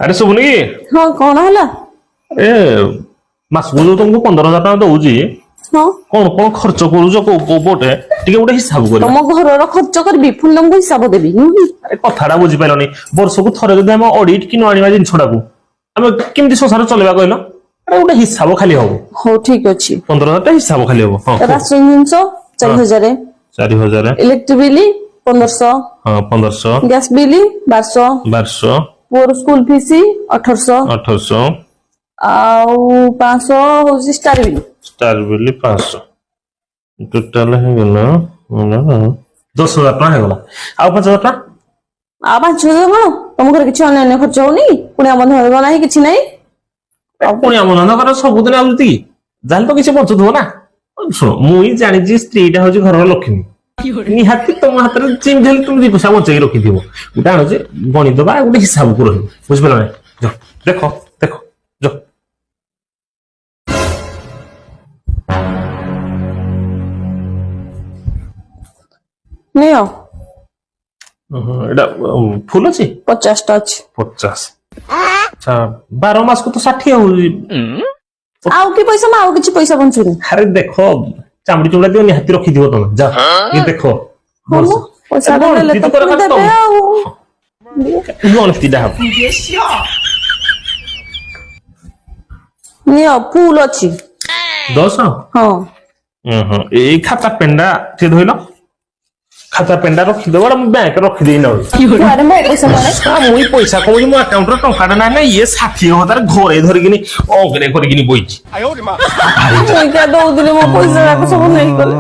ଆରେ ଶୁଭୁନି କି? ହଁ କଣ ହେଲା? ଏ ମାସକୁ ଯୋଉ ତମକୁ 15,000 ଟଙ୍କା ଦଉଛି ହଁ କଣ କଣ ଖର୍ଚ୍ଚ କରୁଛ କୋଉ ପଟେ ଟିକେ ଗୋଟେ ହିସାବ କରିବ। ତମ ଘରର ଖର୍ଚ୍ଚ କରିବି ପୁଣି ତମକୁ ହିସାବ ଦେବି ନୁହେଁ? ଆରେ କଥାଟା ବୁଝିପାରିଲନି। ବର୍ଷକୁ ଥରେ ଯଦି ଆମେ ଅଡିଟ୍ କି ନ ଆଣିବା ଜିନିଷଟାକୁ ଆମେ କେମିତି ସଂସାର ଚଲେଇବା କହିଲ? ଆରେ ଗୋଟେ ହିସାବ ଖାଲି ହବ। ହଉ ଠିକ ଅଛି। 15,000 ଟା ହିସାବ ଖାଲି ହବ। ହଁ ରାସନ ଜିନିଷ 4,000, 4,000, ଇଲେକ୍ଟ୍ରିକ ବିଲ୍ 1,500, ହଁ 1,500, ଗ୍ୟାସ ବିଲ୍ 1,200, 1,200, ପୁଅର ସ୍କୁଲ ଫିସ୍ 1,800, 1,800, ଆଉ 500 ହଉଛି star bill. Star bill 500, total ହେଇଗଲା 10,000 ଟଙ୍କା ହେଇଗଲା। ଆଉ 5,000 ଟଙ୍କା ଆଉ 5,000 କଣ? ତମ ଘରେ କିଛି ଅନ୍ୟାନ୍ୟ ଖର୍ଚ୍ଚ ହଉନି? କୁଣିଆ ବନ୍ଧୁବାନ୍ଧବ ନାହିଁ କିଛି ନାହିଁ? ପୁଣି ଆମ ଘର ସବୁଦିନ ଆଉଛନ୍ତି କି? ଯାହେଲେ ତ କିଛି ବଞ୍ଚୁଥିବ ନା। ଶୁଣ ମୁଁ ଜାଣିଛି ସ୍ତ୍ରୀଟା ହଉଛି ଘରର ଲକ୍ଷ୍ମୀ। ନିହାତି ତମ ହାତରେ ଯେମିତି ହେଲେ তুমি 2 ପଇସା ବଞ୍ଚେଇକି ରଖିଥିବ। ଗୋଟେ ଆଣୁଛେ ଗଣିଦବା ଗୋଟେ ହିସାବକୁ ରହିବ। ବୁଝିପାରିଲ ନା? ଦେଖ ଦେଖ ଯ ନିଅ ଏଇଟା ଫୁଲ ଅଛି 50ଟା ଅଛି। 50। ଆଚ୍ଛା 12 ମାସକୁ ତ 60 ହଉଛି। ଆଉ କି ପଇସା ଆଉ କିଛି ପଇସା ବଞ୍ଚୁନି। ଆରେ ଦେଖ ଚାମଡି ଚୁମଡା ଦିଅ ନିହାତି ରଖିଥିବ ତମେ। ଯା ଇଏ ଦେଖ ହଁ ମ, ପଇସା ଟା ଦେଲେ ତ ପୁଣି ଦେବେ ଆଉ। ଗଣତିଟା ହବ। ନିଅ ଫୁଲ ଅଛି 10। ହଁ। ଏଇ ଖାତା ପେନ୍ଟା ଟିକେ ଧଇଲ। ଖାତା ପେନ୍ଟା ରଖିଦବ ମୁଁ ବ୍ୟାଙ୍କରେ ରଖିଦେଇ ନଉଛି। କୁଆଡେ ମୋ ପଇସା ମାନେ? ମୁଇଁ ପଇସା କହୁଛି ମୋ ଆକାଉଣ୍ଟରେ ଟଙ୍କାଟା ନାହିଁ ନା ଇଏ 60,000 ଘରେ ଧରିକିନି ଅଗରେ କରିକିନି ବଇଛି। ପଇସା ଦଉଥିଲି ମୋ ପଇସା ଯାକ ସବୁ ନେଇଗଲେ।